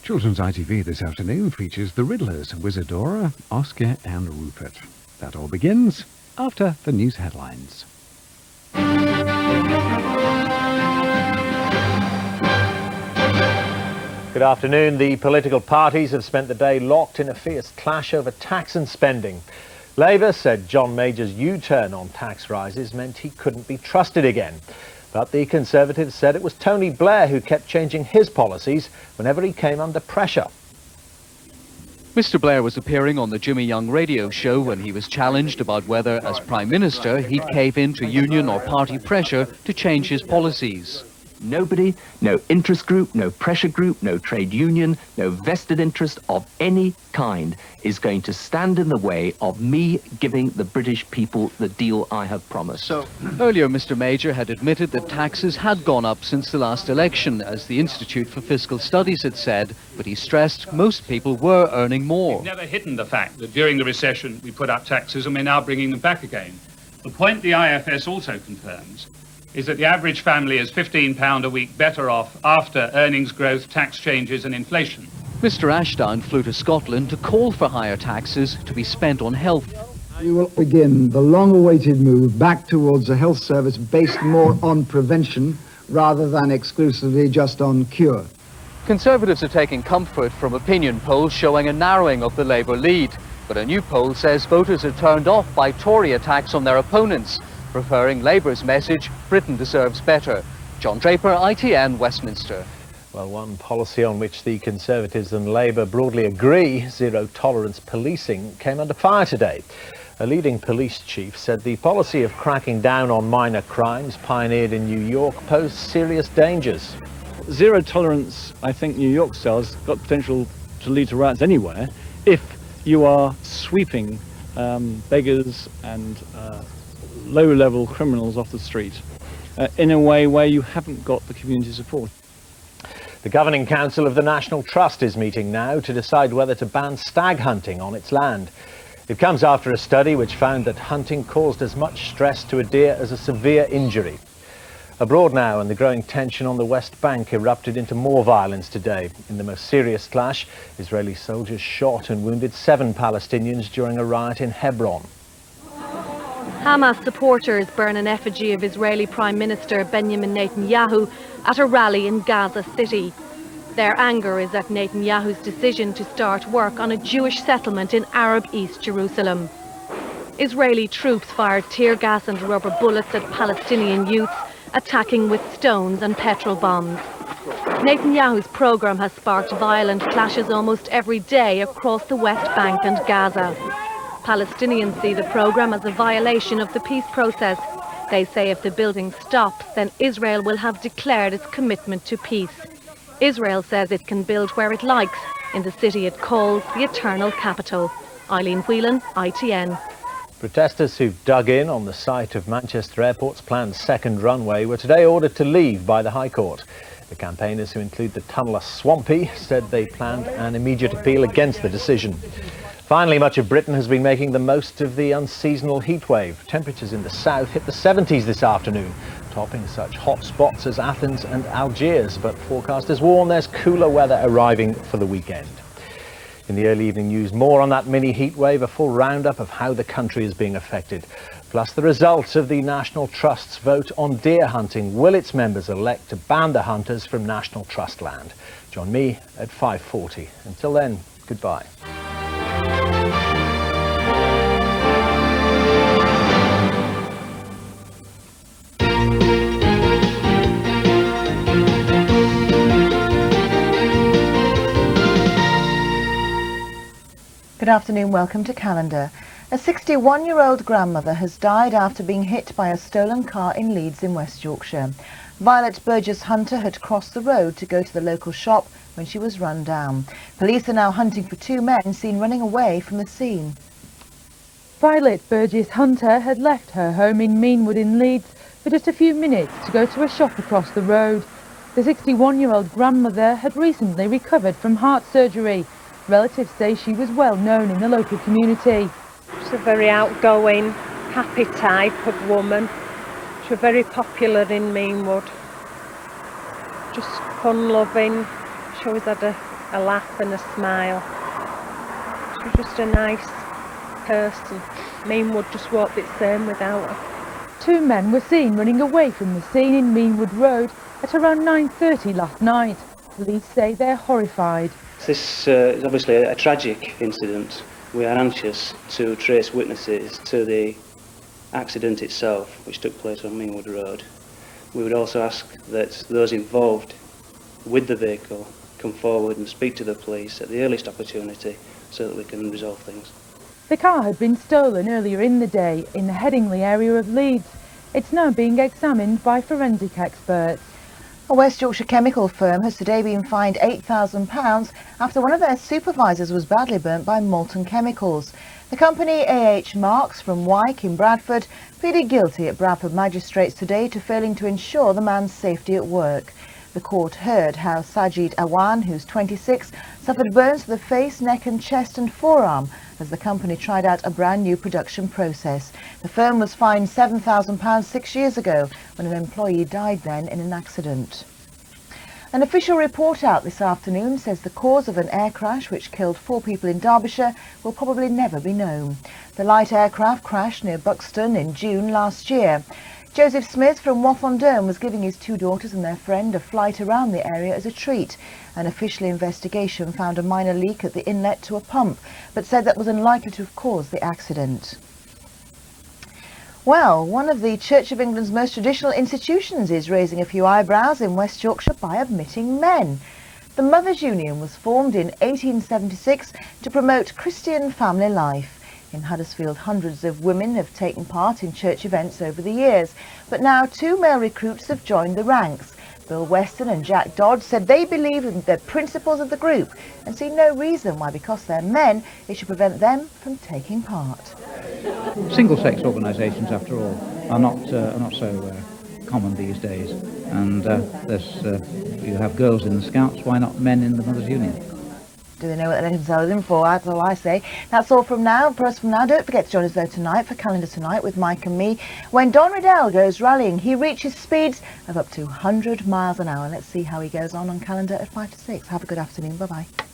Children's ITV this afternoon features the Riddlers, Wizardora, Oscar and Rupert. That all begins after the news headlines. Good afternoon. The political parties have spent the day locked in a fierce clash over tax and spending. Labour said John Major's U-turn on tax rises meant he couldn't be trusted again. But the Conservatives said it was Tony Blair who kept changing his policies whenever he came under pressure. Mr. Blair was appearing on the Jimmy Young radio show when he was challenged about whether, as Prime Minister, he'd cave in to union or party pressure to change his policies. Nobody, no interest group, no pressure group, no trade union, no vested interest of any kind is going to stand in the way of me giving the British people the deal I have promised. Earlier, Mr. Major had admitted that taxes had gone up since the last election, as the Institute for Fiscal Studies had said, but he stressed most people were earning more. We've never hidden the fact that during the recession we put up taxes and we're now bringing them back again. The point the IFS also confirms is that the average family is £15 a week better off after earnings growth, tax changes and inflation. Mr. Ashdown flew to Scotland to call for higher taxes to be spent on health. We will begin the long-awaited move back towards a health service based more on prevention rather than exclusively just on cure. Conservatives are taking comfort from opinion polls showing a narrowing of the Labour lead, but a new poll says voters are turned off by Tory attacks on their opponents, preferring Labour's message, Britain deserves better. John Draper, ITN, Westminster. Well, one policy on which the Conservatives and Labour broadly agree, zero-tolerance policing, came under fire today. A leading police chief said the policy of cracking down on minor crimes pioneered in New York posed serious dangers. Zero tolerance, I think New York style, has got potential to lead to riots anywhere if you are sweeping beggars and low-level criminals off the street in a way where you haven't got the community support. The Governing Council of the National Trust is meeting now to decide whether to ban stag hunting on its land. It comes after a study which found that hunting caused as much stress to a deer as a severe injury. Abroad now, and the growing tension on the West Bank erupted into more violence today. In the most serious clash, Israeli soldiers shot and wounded 7 Palestinians during a riot in Hebron. Hamas supporters burn an effigy of Israeli Prime Minister Benjamin Netanyahu at a rally in Gaza City. Their anger is at Netanyahu's decision to start work on a Jewish settlement in Arab East Jerusalem. Israeli troops fired tear gas and rubber bullets at Palestinian youths, attacking with stones and petrol bombs. Netanyahu's programme has sparked violent clashes almost every day across the West Bank and Gaza. Palestinians see the programme as a violation of the peace process. They say if the building stops, then Israel will have declared its commitment to peace. Israel says it can build where it likes, in the city it calls the Eternal Capital. Eileen Whelan, ITN. Protesters who've dug in on the site of Manchester Airport's planned second runway were today ordered to leave by the High Court. The campaigners, who include the tunneller Swampy, said they planned an immediate appeal against the decision. Finally, much of Britain has been making the most of the unseasonal heatwave. Temperatures in the south hit the 70s this afternoon, topping such hot spots as Athens and Algiers, but forecasters warn there's cooler weather arriving for the weekend. In the early evening news, more on that mini heatwave, a full roundup of how the country is being affected, plus the results of the National Trust's vote on deer hunting. Will its members elect to ban the hunters from National Trust land? Join me at 5:40. Until then, goodbye. Good afternoon, welcome to Calendar. A 61-year-old grandmother has died after being hit by a stolen car in Leeds in West Yorkshire. Violet Burgess-Hunter had crossed the road to go to the local shop when she was run down. Police are now hunting for 2 men seen running away from the scene. Violet Burgess-Hunter had left her home in Meanwood in Leeds for just a few minutes to go to a shop across the road. The 61-year-old grandmother had recently recovered from heart surgery. Relatives say she was well known in the local community. She's a very outgoing, happy type of woman. She was very popular in Meanwood. Just fun-loving. She always had a a laugh and a smile. She was just a nice person. Meanwood just won't be the same without her. 2 men were seen running away from the scene in Meanwood Road at around 9:30 last night. Police say they're horrified. This is obviously a tragic incident. We are anxious to trace witnesses to the accident itself, which took place on Meanwood Road. We would also ask that those involved with the vehicle come forward and speak to the police at the earliest opportunity so that we can resolve things. The car had been stolen earlier in the day in the Headingley area of Leeds. It's now being examined by forensic experts. A West Yorkshire chemical firm has today been fined £8,000 after one of their supervisors was badly burnt by molten chemicals. The company AH Marks from Wyke in Bradford pleaded guilty at Bradford magistrates today to failing to ensure the man's safety at work. The court heard how Sajid Awan, who's 26, suffered burns to the face, neck and chest and forearm as the company tried out a brand new production process. The firm was fined £7,000 6 years ago when an employee died then in an accident. An official report out this afternoon says the cause of an air crash which killed 4 people in Derbyshire will probably never be known. The light aircraft crashed near Buxton in June last year. Joseph Smith from Wath-on-Dearne was giving his 2 daughters and their friend a flight around the area as a treat. An official investigation found a minor leak at the inlet to a pump, but said that was unlikely to have caused the accident. Well, one of the Church of England's most traditional institutions is raising a few eyebrows in West Yorkshire by admitting men. The Mothers' Union was formed in 1876 to promote Christian family life. In Huddersfield, hundreds of women have taken part in church events over the years, but now 2 male recruits have joined the ranks. Bill Weston and Jack Dodd said they believe in the principles of the group and see no reason why, because they're men, it should prevent them from taking part. Single-sex organisations, after all, are not so common these days. And you have girls in the Scouts, why not men in the Mothers' Union? Do they know what they're letting themselves in for? That's all I say. That's all from now. For us from now, don't forget to join us though tonight for Calendar Tonight with Mike and me. When Don Riddell goes rallying, he reaches speeds of up to 100 miles an hour. Let's see how he goes on Calendar at 5 to 6. Have a good afternoon. Bye-bye.